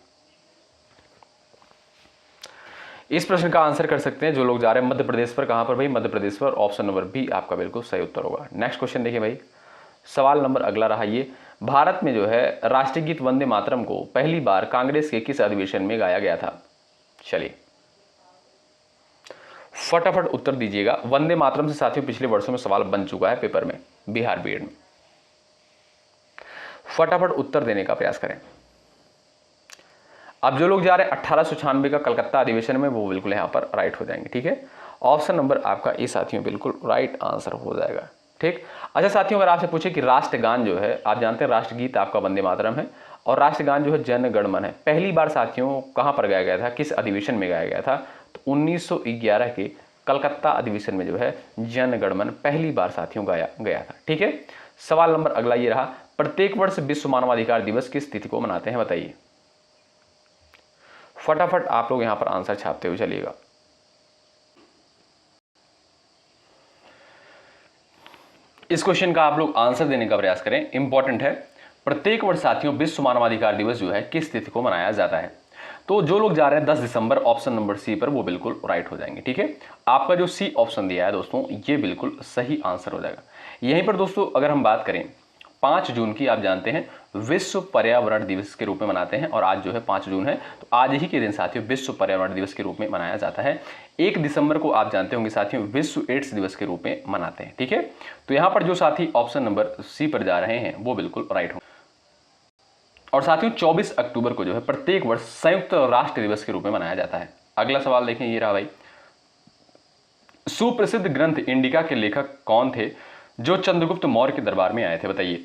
[SPEAKER 1] इस प्रश्न का आंसर कर सकते हैं जो लोग जा रहे हैं मध्य प्रदेश पर। कहां पर भाई? मध्य प्रदेश पर। ऑप्शन नंबर बी आपका बिल्कुल सही उत्तर होगा। नेक्स्ट क्वेश्चन देखिए भाई, सवाल नंबर अगला रहा ये, भारत में जो है राष्ट्रीय गीत वंदे मातरम को पहली बार कांग्रेस के किस अधिवेशन में गाया गया था? चलिए फटाफट उत्तर दीजिएगा। वंदे मातरम से साथियों पिछले वर्षों में सवाल बन चुका है पेपर में, बिहार बीएड में। फटाफट उत्तर देने का प्रयास करें। अब जो लोग जा रहे हैं 1896 का कलकत्ता अधिवेशन में, वो बिल्कुल यहाँ पर राइट हो जाएंगे। ठीक है, ऑप्शन नंबर आपका ए साथियों बिल्कुल राइट आंसर हो जाएगा। ठीक, अच्छा साथियों, अगर आपसे पूछे कि राष्ट्रगान जो है, आप जानते हैं राष्ट्रगीत आपका वंदे मातरम है और राष्ट्रगान जो है जन गण मन है, पहली बार साथियों कहाँ पर गाया गया था? किस अधिवेशन में गाया गया था? तो 1911 के कलकत्ता अधिवेशन में जो है जन गण मन पहली बार साथियों गाया गया था। ठीक है, सवाल नंबर अगला ये रहा, प्रत्येक वर्ष विश्व मानवाधिकार दिवस किस तिथि को मनाते हैं? बताइए। फटाफट आप लोग यहां पर आंसर छापते हुए चलिएगा। इस क्वेश्चन का आप लोग आंसर देने का प्रयास करें, इंपॉर्टेंट है। प्रत्येक वर्ष साथियों विश्व मानवाधिकार दिवस जो है किस तिथि को मनाया जाता है? तो जो लोग जा रहे हैं 10 दिसंबर, ऑप्शन नंबर सी पर, वो बिल्कुल राइट हो जाएंगे। ठीक है, आपका जो सी ऑप्शन दिया है दोस्तों ये बिल्कुल सही आंसर हो जाएगा। यहीं पर दोस्तों अगर हम बात करें 5 जून की, आप जानते हैं विश्व पर्यावरण दिवस के रूप में मनाते हैं, और आज जो है 5 जून है, तो आज ही के दिन साथियों विश्व पर्यावरण दिवस के रूप में मनाया जाता है। 1 दिसंबर को आप जानते होंगे साथियों विश्व एड्स दिवस के रूप में मनाते हैं। ठीक है, तो यहां पर जो साथी ऑप्शन नंबर सी पर जा रहे हैं वो बिल्कुल राइट होंगे। और साथियों 24 अक्टूबर को जो है प्रत्येक वर्ष संयुक्त राष्ट्र दिवस के रूप में मनाया जाता है। अगला सवाल देखें, ये रहा भाई, सुप्रसिद्ध ग्रंथ इंडिका के लेखक कौन थे जो चंद्रगुप्त मौर्य के दरबार में आए थे? बताइए।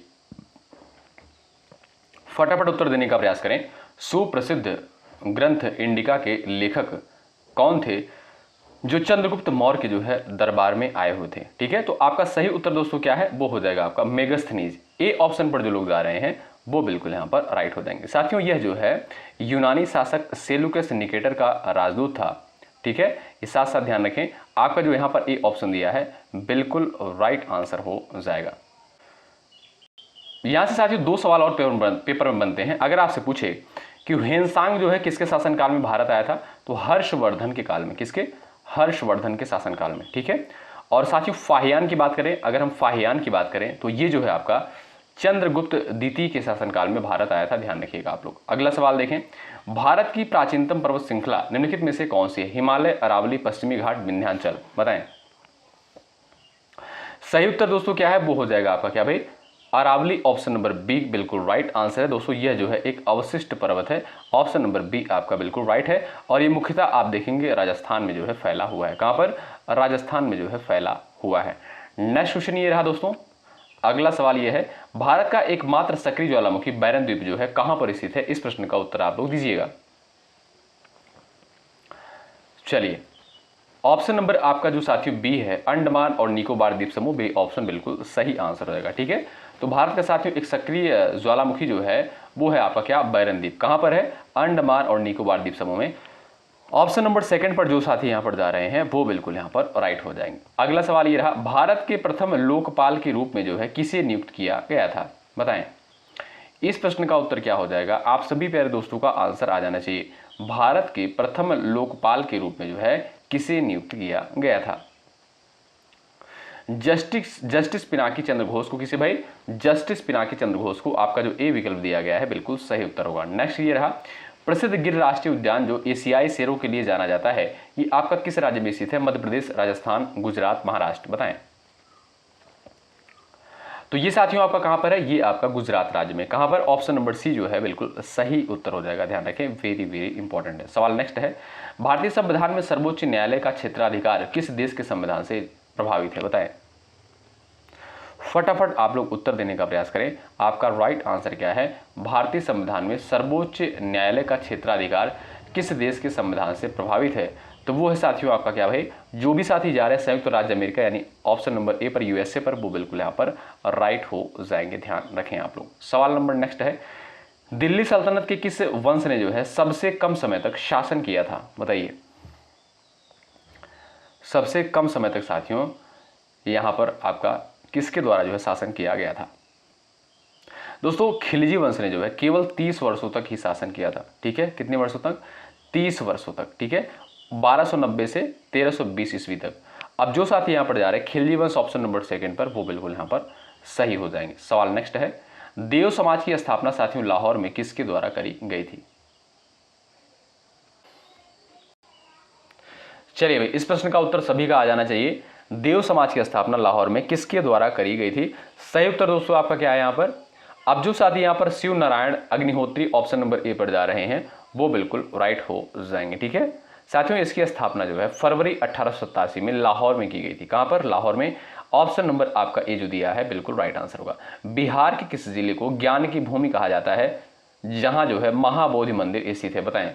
[SPEAKER 1] फटाफट उत्तर देने का प्रयास करें। सुप्रसिद्ध ग्रंथ इंडिका के लेखक कौन थे जो चंद्रगुप्त मौर्य के जो है दरबार में आए हुए थे? ठीक है, तो आपका सही उत्तर दोस्तों क्या है? वो हो जाएगा आपका मेगस्थनीज। ए ऑप्शन पर जो लोग जा रहे हैं वो बिल्कुल यहां पर राइट हो जाएंगे। साथियों यह जो है यूनानी शासक सेलुकस निकेटर का राजदूत था। ठीक है, इस साथ साथ ध्यान रखें, आपका जो यहां पर ए ऑप्शन दिया है बिल्कुल राइट आंसर हो जाएगा। यहां से साथियों 2 सवाल और पेपर में बनते हैं। अगर आपसे पूछे कि ह्वेनसांग जो है किसके शासनकाल में भारत आया था, तो हर्षवर्धन के काल में। किसके? हर्षवर्धन के शासनकाल में। ठीक है, और साथियों फाहियान की बात करें, अगर हम फाहियान की बात करें तो ये जो है आपका चंद्रगुप्त द्वितीय के शासनकाल में भारत आया था। ध्यान रखिएगा आप लोग। अगला सवाल देखें, भारत की प्राचीनतम पर्वत श्रृंखला निम्नलिखित में से कौन सी है? हिमालय, अरावली, पश्चिमी घाट, विंध्याचल। बताएं। सही उत्तर दोस्तों क्या है? वो हो जाएगा आपका क्या भाई? अरावली। ऑप्शन नंबर बी बिल्कुल राइट आंसर है दोस्तों। यह जो है एक अवशिष्ट पर्वत है। ऑप्शन नंबर बी आपका बिल्कुल राइट है, और ये मुख्यतः आप देखेंगे राजस्थान में जो है फैला हुआ है। कहां पर? राजस्थान में जो है फैला हुआ है। नेक्स्ट क्वेश्चन ये रहा दोस्तों, अगला सवाल यह है, भारत का एकमात्र सक्रिय ज्वालामुखी बैरन द्वीप जो है कहां पर स्थित है? इस प्रश्न का उत्तर आप लोग दीजिएगा। चलिए, ऑप्शन नंबर आपका जो साथियों बी है, अंडमान और निकोबार द्वीप समूह, बी ऑप्शन बिल्कुल सही आंसर हो जाएगा। ठीक है, तो भारत का साथियों एक सक्रिय ज्वालामुखी जो है वो है आपका क्या? बैरन द्वीप। कहां पर है? अंडमान और निकोबार द्वीप समूह में। ऑप्शन नंबर सेकंड पर जो साथी यहां पर जा रहे हैं वो बिल्कुल यहां पर राइट हो जाएंगे। अगला सवाल ये रहा, भारत के प्रथम लोकपाल के रूप में जो है किसे नियुक्त किया गया था? बताएं। इस प्रश्न का उत्तर क्या हो जाएगा? आप सभी प्यारे दोस्तों का आंसर आ जाना चाहिए। भारत के प्रथम लोकपाल के रूप में जो है किसे नियुक्त किया गया था? जस्टिस पिनाकी चंद्र घोष को। किसे भाई? जस्टिस पिनाकी चंद्र घोष को। आपका जो ए विकल्प दिया गया है बिल्कुल सही उत्तर होगा। नेक्स्ट ये रहा, प्रसिद्ध गिर राष्ट्रीय उद्यान जो एशियाई शेरों के लिए जाना जाता है, ये आपका किस राज्य में स्थित है? मध्य प्रदेश, राजस्थान, गुजरात, महाराष्ट्र, बताएं। तो ये साथियों आपका कहां पर है? ये आपका गुजरात राज्य में। कहां पर? ऑप्शन नंबर सी जो है बिल्कुल सही उत्तर हो जाएगा। ध्यान रखें, वेरी वेरी इंपॉर्टेंट है। सवाल नेक्स्ट है, भारतीय संविधान में सर्वोच्च न्यायालय का क्षेत्राधिकार किस देश के संविधान से प्रभावित है? बताएं। फटाफट आप लोग उत्तर देने का प्रयास करें। आपका राइट आंसर क्या है? भारतीय संविधान में सर्वोच्च न्यायालय का क्षेत्राधिकार किस देश के संविधान से प्रभावित है? तो वो है साथियों आपका क्या भाई? जो भी साथी जा रहे हैं संयुक्त राज्य अमेरिका यानी ऑप्शन नंबर ए पर यूएसए पर, वो बिल्कुल यहाँ पर राइट हो जाएंगे। ध्यान रखें आप लोग। सवाल नंबर नेक्स्ट है, दिल्ली सल्तनत के किस वंश ने जो है सबसे कम समय तक शासन किया था? बताइए। सबसे कम समय तक साथियों यहां पर आपका किसके द्वारा जो है शासन किया गया था? दोस्तों खिलजी वंश ने जो है केवल 30 वर्षों तक ही शासन किया था। ठीक है, कितने वर्षों तक? 30 वर्षों तक। ठीक है, 1290 से 1320 ईस्वी तक। अब जो साथी यहां पर जा रहे हैं खिलजी वंश ऑप्शन नंबर सेकंड पर, वो बिल्कुल यहां पर सही हो जाएंगे। सवाल नेक्स्ट है, देव समाज की स्थापना साथियों लाहौर में किसके द्वारा करी गई थी? चलिए भाई, इस प्रश्न का उत्तर सभी का आ जाना चाहिए। देव समाज की स्थापना लाहौर में किसके द्वारा करी गई थी? सही उत्तर दोस्तों आपका क्या है यहाँ पर? अब जो साथी यहाँ पर Shiv Narayan Agnihotri option number A पर जा रहे हैं, वो बिल्कुल राइट हो जाएंगे। ठीक है साथियों, इसकी स्थापना जो है फरवरी 1887 में लाहौर में की गई थी। कहां पर? लाहौर में। ऑप्शन नंबर आपका ए जो दिया है बिल्कुल राइट आंसर होगा। बिहार के किस जिले को ज्ञान की भूमि कहा जाता है, जहां जो है महाबोधि मंदिर स्थित है? बताएं।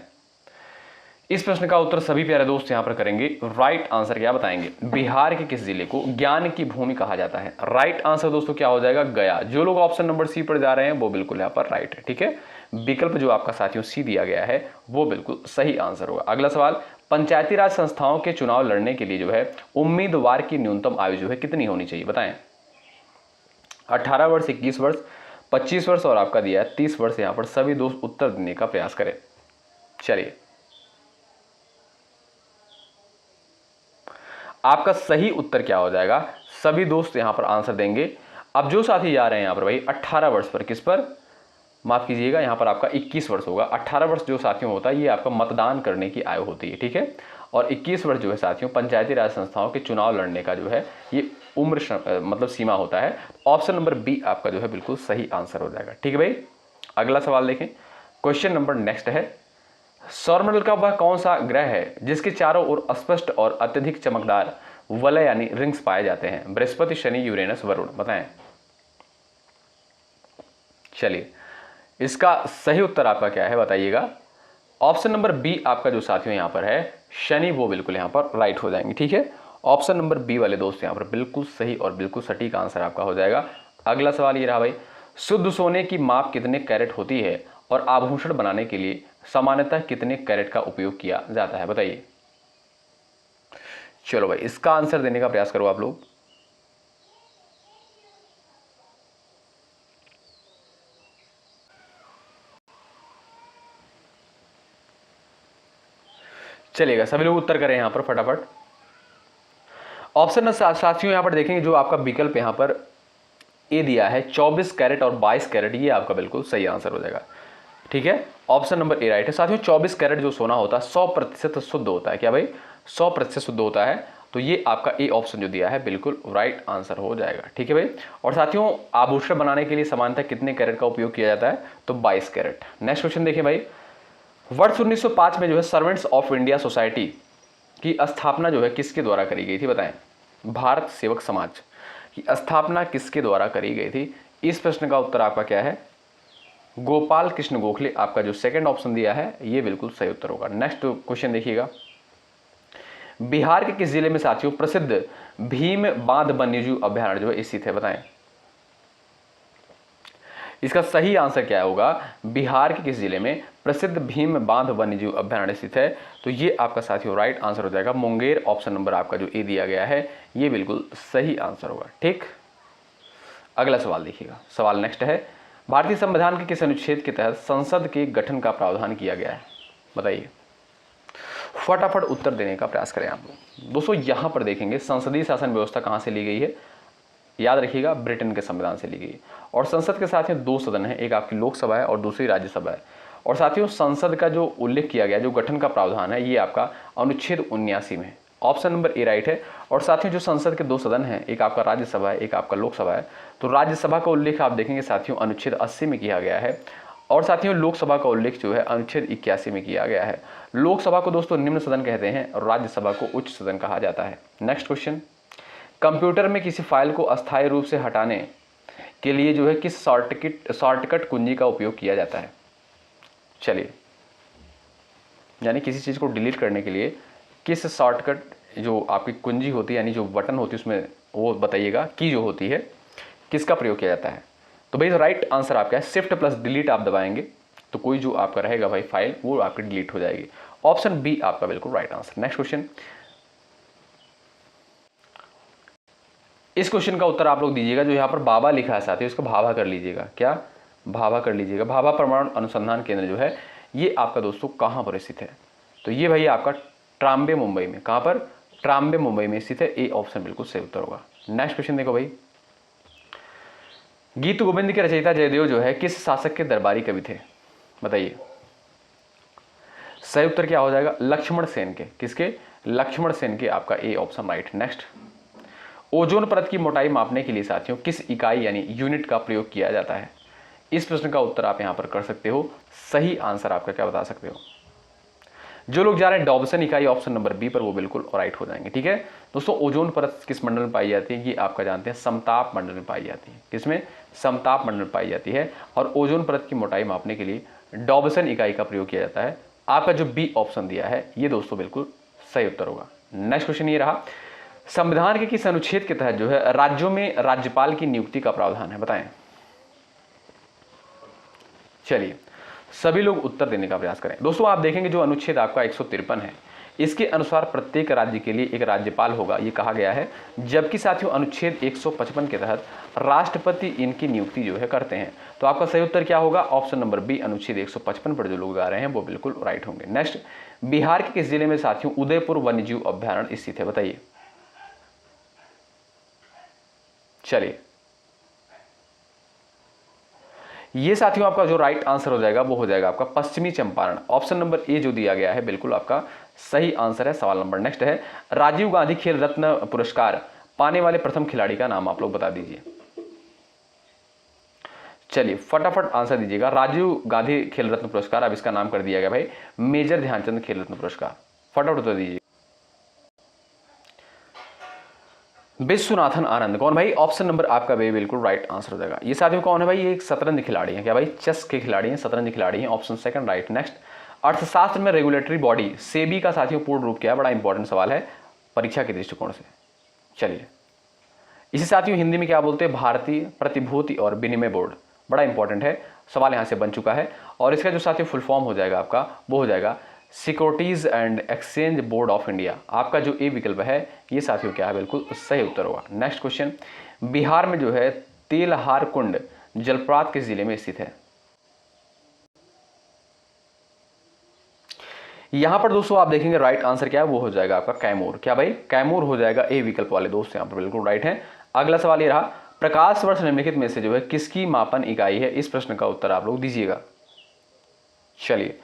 [SPEAKER 1] इस प्रश्न का उत्तर सभी प्यारे दोस्त यहां पर करेंगे। राइट आंसर क्या बताएंगे? बिहार के किस जिले को ज्ञान की भूमि कहा जाता है? राइट आंसर दोस्तों क्या हो जाएगा? गया। जो लोग ऑप्शन नंबर सी पर जा रहे हैं वो बिल्कुल यहां पर राइट है। ठीक है, विकल्प जो आपका साथियों सी दिया गया है वो बिल्कुल सही आंसर होगा। अगला सवाल, पंचायती राज संस्थाओं के चुनाव लड़ने के लिए जो है उम्मीदवार की न्यूनतम आयु जो है कितनी होनी चाहिए? बताएं। 18 वर्ष, 21 वर्ष, 25 वर्ष और आपका दिया है 30 वर्ष। यहां पर सभी दोस्त उत्तर देने का प्रयास करें। चलिए, आपका सही उत्तर क्या हो जाएगा? सभी दोस्त यहां पर आंसर देंगे। अब जो साथी जा रहे हैं यहां पर भाई 18 वर्ष पर, किस पर? माफ कीजिएगा, यहां पर आपका 21 वर्ष होगा। 18 वर्ष जो साथियों होता है ये आपका मतदान करने की आयु होती है। ठीक है, और 21 वर्ष जो है साथियों पंचायती राज संस्थाओं के चुनाव लड़ने का जो है ये उम्र मतलब सीमा होता है। ऑप्शन नंबर बी आपका जो है बिल्कुल सही आंसर हो जाएगा। ठीक है भाई, अगला सवाल देखें। क्वेश्चन नंबर नेक्स्ट है, सौरमंडल का वह कौन सा ग्रह है जिसके चारों ओर स्पष्ट और अत्यधिक चमकदार वलय यानी रिंग्स पाए जाते हैं? बृहस्पति, शनि, यूरेनस, वरुण, बताएं। चलिए, इसका सही उत्तर आपका क्या है बताइएगा। ऑप्शन नंबर बी आपका जो साथियों यहां पर है शनि, वो बिल्कुल यहां पर राइट हो जाएंगे। ठीक है, ऑप्शन नंबर बी वाले दोस्त यहां पर बिल्कुल सही और बिल्कुल सटीक आंसर आपका हो जाएगा। अगला सवाल ये रहा भाई, शुद्ध सोने की माप कितने कैरेट होती है और आभूषण बनाने के लिए सामान्यतः कितने कैरेट का उपयोग किया जाता है? बताइए। चलो भाई, इसका आंसर देने का प्रयास करो आप लोग। चलिएगा, सभी लोग उत्तर करें यहां पर फटाफट। ऑप्शन साथियों यहां पर देखेंगे, जो आपका विकल्प यहां पर ए दिया है 24 कैरेट और 22 कैरेट, ये आपका बिल्कुल सही आंसर हो जाएगा। ठीक है, ऑप्शन नंबर ए राइट है साथियों। 24 कैरेट जो सोना होता है 100% शुद्ध होता है। क्या भाई? 100% शुद्ध होता है। तो ये आपका ए ऑप्शन जो दिया है बिल्कुल राइट आंसर हो जाएगा। ठीक है भाई, और साथियों आभूषण बनाने के लिए सामान्यतः कितने कैरेट का उपयोग किया जाता है? तो 22 कैरेट। नेक्स्ट क्वेश्चन देखिए भाई, वर्ष 1905 में जो है सर्वेंट्स ऑफ इंडिया सोसाइटी की स्थापना जो है किसके द्वारा करी गई थी? बताएं। भारत सेवक समाज की स्थापना किसके द्वारा करी गई थी? इस प्रश्न का उत्तर आपका क्या है? गोपाल कृष्ण गोखले। आपका जो सेकंड ऑप्शन दिया है ये बिल्कुल सही उत्तर होगा। नेक्स्ट क्वेश्चन देखिएगा, बिहार के किस जिले में साथियों प्रसिद्ध भीम बांध वन्यजीव अभ्यारण्य जो है स्थित है? बताएं। इसका सही आंसर क्या होगा? बिहार के किस जिले में प्रसिद्ध भीम बांध वन्यजीव अभ्यारण्य स्थित है? तो ये आपका साथियों राइट आंसर हो जाएगा मुंगेर। ऑप्शन नंबर आपका जो ए दिया गया है ये बिल्कुल सही आंसर होगा। ठीक, अगला सवाल देखिएगा। सवाल नेक्स्ट है, भारतीय संविधान के किस अनुच्छेद के तहत संसद के गठन का प्रावधान किया गया है? बताइए, फटाफट उत्तर देने का प्रयास करें आप लोग। दोस्तों यहाँ पर देखेंगे संसदीय शासन व्यवस्था कहाँ से ली गई है, याद रखिएगा ब्रिटेन के संविधान से ली गई। और संसद के साथ में 2 सदन है, एक आपकी लोकसभा है और दूसरी राज्यसभा है। और साथियों संसद का जो उल्लेख किया गया, जो गठन का प्रावधान है, ये आपका अनुच्छेद 79 में, ऑप्शन नंबर ए राइट है। और साथियों जो संसद के 2 सदन हैं, एक आपका राज्यसभा है, एक आपका लोकसभा है, तो राज्यसभा का उल्लेख आप देखेंगे साथियों अनुच्छेद 80 में किया गया है। और साथियों लोकसभा का उल्लेख जो है अनुच्छेद 81 में किया गया है। लोकसभा को दोस्तों निम्न सदन कहते हैं और राज्यसभा को उच्च सदन कहा जाता है। नेक्स्ट क्वेश्चन, कंप्यूटर में किसी फाइल को अस्थायी रूप से हटाने के लिए जो है किस शॉर्टकट कुंजी का उपयोग किया जाता है। चलिए, यानी किसी चीज़ को डिलीट करने के लिए किस शॉर्टकट जो आपकी कुंजी होती है, यानी जो बटन होती है उसमें, वो बताइएगा की जो होती है किसका प्रयोग किया जाता है। तो भाई राइट आंसर आपका है शिफ्ट प्लस डिलीट आप दबाएंगे तो कोई जो आपका रहेगा भाई फाइल वो आपकी डिलीट हो जाएगी। ऑप्शन बी आपका बिल्कुल राइट आंसर। नेक्स्ट क्वेश्चन, इस क्वेश्चन का उत्तर आप लोग दीजिएगा। जो यहाँ पर बाबा लिखा है साथियों, इसको भाभा कर लीजिएगा। क्या भाभा कर लीजिएगा। भाभा परमाणु अनुसंधान केंद्र जो है ये आपका दोस्तों कहाँ पर स्थित है, तो ये भाई आपका ट्राम्बे मुंबई में। कहाँ पर, ट्राम्बे मुंबई में स्थित है। ए ऑप्शन बिल्कुल सही उत्तर होगा। नेक्स्ट क्वेश्चन देखो भाई, गीत गोविंद के रचयिता जयदेव जो है किस शासक के दरबारी कवि थे, बताइए। सही उत्तर क्या हो जाएगा, लक्ष्मण सेन के। किसके, लक्ष्मण सेन के, आपका A option right. Next, ozone परत की मोटाई मापने के लिए साथियों किस इकाई यानी यूनिट का प्रयोग किया जाता है। इस प्रश्न का उत्तर आप यहां पर कर सकते हो। सही आंसर आपका क्या बता सकते हो। जो लोग जा रहे हैं डॉब्सन इकाई ऑप्शन नंबर बी पर, वो बिल्कुल राइट हो जाएंगे। ठीक है दोस्तों, ओजोन परत किस मंडल में पाई जाती है, ये आपका जानते हैं समताप मंडल में पाई जाती है। किसमें, समताप मंडल में पाई जाती है। और ओजोन परत की मोटाई मापने के लिए डॉब्सन इकाई का प्रयोग किया जाता है। आपका जो बी ऑप्शन दिया है ये दोस्तों बिल्कुल सही उत्तर होगा। नेक्स्ट क्वेश्चन ये रहा, संविधान के किस अनुच्छेद के तहत जो है राज्यों में राज्यपाल की नियुक्ति का प्रावधान है, बताएं। चलिए सभी लोग उत्तर देने का प्रयास करें। दोस्तों आप देखेंगे जो अनुच्छेद आपका 153 है, इसके अनुसार प्रत्येक राज्य के लिए एक राज्यपाल होगा, ये कहा गया है। जबकि साथियों अनुच्छेद 155 के तहत राष्ट्रपति इनकी नियुक्ति जो है करते हैं। तो आपका सही उत्तर क्या होगा, ऑप्शन नंबर बी, अनुच्छेद 155 पर जो लोग आ रहे हैं वो बिल्कुल राइट होंगे। नेक्स्ट, बिहार के किस जिले में साथियों उदयपुर वन्यजीव अभ्यारण्य स्थित है, बताइए। चलिए, ये साथियों आपका जो राइट आंसर हो जाएगा वो हो जाएगा आपका पश्चिमी चंपारण। ऑप्शन नंबर ए जो दिया गया है बिल्कुल आपका सही आंसर है। सवाल नंबर नेक्स्ट है, राजीव गांधी खेल रत्न पुरस्कार पाने वाले प्रथम खिलाड़ी का नाम आप लोग बता दीजिए। चलिए फटाफट आंसर दीजिएगा। राजीव गांधी खेल रत्न पुरस्कार, अब इसका नाम कर दिया गया भाई मेजर ध्यानचंद खेल रत्न पुरस्कार। फटाफट उत्तर दीजिए। विश्वनाथन आनंद, कौन भाई, ऑप्शन नंबर आपका बे बिल्कुल राइट आंसर हो जाएगा। ये साथियों कौन है भाई, ये एक शतरंज खिलाड़ी है। क्या भाई, चेस के खिलाड़ी हैं, शतरंज खिलाड़ी हैं। Option second right. नेक्स्ट, अर्थशास्त्र में रेगुलेटरी बॉडी सेबी का साथियों पूर्ण रूप क्या है, बड़ा इंपॉर्टेंट सवाल है परीक्षा के दृष्टिकोण से। चलिए, इसे साथियों हिंदी में क्या बोलते हैं, भारतीय प्रतिभूति और विनिमय बोर्ड। बड़ा इंपॉर्टेंट है सवाल, यहाँ से बन चुका है। और इसका जो साथियों फुल फॉर्म हो जाएगा आपका, वो हो जाएगा securities and exchange board of India. आपका जो ए विकल्प है ये साथियों क्या है, बिल्कुल सही उत्तर होगा। नेक्स्ट क्वेश्चन, बिहार में जो है तेलहार कुंड जलप्रपात किस जिले में स्थित है। यहां पर दोस्तों आप देखेंगे राइट आंसर क्या है, वो हो जाएगा आपका कैमूर। क्या भाई, कैमूर हो जाएगा ए विकल्प वाले दोस्त यहां पर बिल्कुल राइट है। अगला सवाल ये रहा, प्रकाश वर्ष निम्नलिखित में से जो है किसकी मापन इकाई है। इस प्रश्न का उत्तर आप लोग दीजिएगा। चलिए,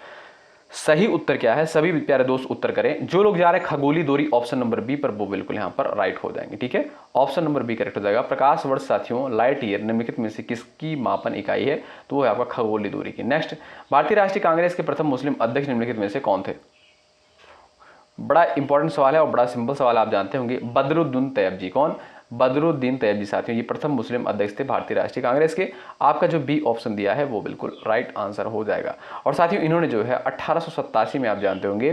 [SPEAKER 1] सही उत्तर क्या है, सभी प्यारे दोस्त उत्तर करें। जो लोग जा रहे हैं खगोली दूरी ऑप्शन नंबर बी पर, वो बिल्कुल यहां पर राइट हो जाएंगे। ठीक है, ऑप्शन नंबर बी करेक्ट हो जाएगा। प्रकाश वर्ष साथियों लाइट ईयर निम्नलिखित में से किसकी मापन इकाई है, तो वो है आपका खगोली दूरी की। नेक्स्ट, भारतीय राष्ट्रीय कांग्रेस के प्रथम मुस्लिम अध्यक्ष निम्नलिखित में से कौन थे। बड़ा इंपॉर्टेंट सवाल है और बड़ा सिंपल सवाल, आप जानते होंगे बदरुद्दीन तैयब जी। कौन, बदरुद्दीन तैयब जी साथियों, ये प्रथम मुस्लिम अध्यक्ष थे भारतीय राष्ट्रीय कांग्रेस के। आपका जो बी ऑप्शन दिया है वो बिल्कुल राइट आंसर हो जाएगा। और साथियों इन्होंने जो है 1887 में, आप जानते होंगे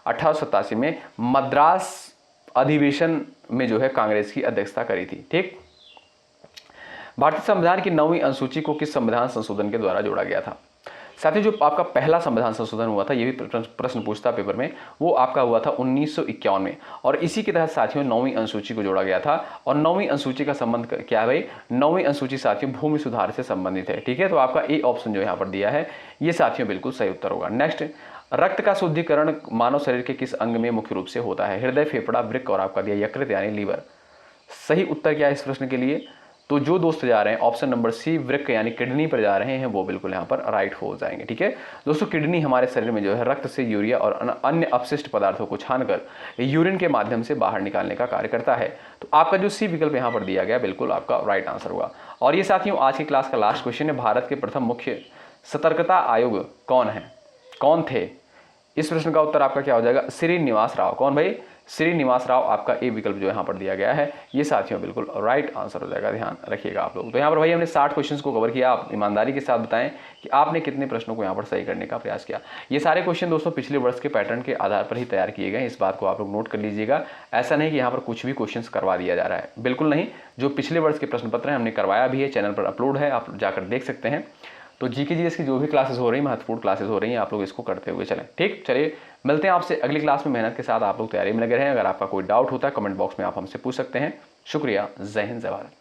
[SPEAKER 1] 1887 में मद्रास अधिवेशन में जो है कांग्रेस की अध्यक्षता करी थी। ठीक, भारतीय संविधान की 9वीं अनुसूची को किस संविधान संशोधन के द्वारा जोड़ा गया था। साथियों जो आपका पहला संविधान संशोधन हुआ था, ये भी प्रश्न पूछता पेपर में, वो आपका हुआ था 1951 में। और इसी के तहत साथियों 9वीं अनुसूची को जोड़ा गया था। और 9वीं अनुसूची का संबंध क्या है भाई, 9वीं अनुसूची साथियों भूमि सुधार से संबंधित है। ठीक है, तो आपका ए ऑप्शन जो यहाँ पर दिया है ये साथियों बिल्कुल सही उत्तर होगा। नेक्स्ट, रक्त का शुद्धिकरण मानव शरीर के किस अंग में मुख्य रूप से होता है? हृदय, फेफड़ा, वृक्क और आपका दिया यकृत यानी लीवर। सही उत्तर क्या है इस प्रश्न के लिए? तो जो दोस्त जा रहे हैं ऑप्शन नंबर सी वृक्क यानी किडनी पर जा रहे हैं वो बिल्कुल यहाँ पर राइट हो जाएंगे। ठीक है दोस्तों, किडनी हमारे शरीर में जो है रक्त से यूरिया और अन्य अपशिष्ट पदार्थों को छानकर यूरिन के माध्यम से बाहर निकालने का कार्य करता है। तो आपका जो सी विकल्प यहाँ पर दिया गया बिल्कुल आपका राइट आंसर होगा। और ये साथियों आज की क्लास का लास्ट क्वेश्चन है, भारत के प्रथम मुख्य सतर्कता आयोग कौन थे? इस प्रश्न का उत्तर आपका क्या हो जाएगा? श्रीनिवास राव। कौन भाई? श्रीनिवास राव। आपका ए विकल्प जो यहाँ पर दिया गया है ये साथियों बिल्कुल राइट आंसर हो जाएगा, ध्यान रखिएगा आप लोग। तो यहाँ पर भाई हमने 60 क्वेश्चंस को कवर किया। आप ईमानदारी के साथ बताएं कि आपने कितने प्रश्नों को यहाँ पर सही करने का प्रयास किया। ये सारे क्वेश्चन दोस्तों पिछले वर्ष के पैटर्न के आधार पर ही तैयार किए गए, इस बात को आप लोग नोट कर लीजिएगा। ऐसा नहीं कि यहाँ पर कुछ भी क्वेश्चन करवा दिया जा रहा है, बिल्कुल नहीं। जो पिछले वर्ष के प्रश्न पत्र हैं हमने करवाया भी है, चैनल पर अपलोड है, आप जाकर देख सकते हैं। तो जीके जीएस की जो भी क्लासेस हो रही हैं, महत्वपूर्ण क्लासेस हो रही हैं, आप लोग इसको करते हुए चलें। ठीक, चलिए मिलते हैं आपसे अगली क्लास में। मेहनत के साथ आप लोग तैयारी में लगे रहें। अगर आपका कोई डाउट होता है कमेंट बॉक्स में आप हमसे पूछ सकते हैं। शुक्रिया। जय हिंद, जय भारत।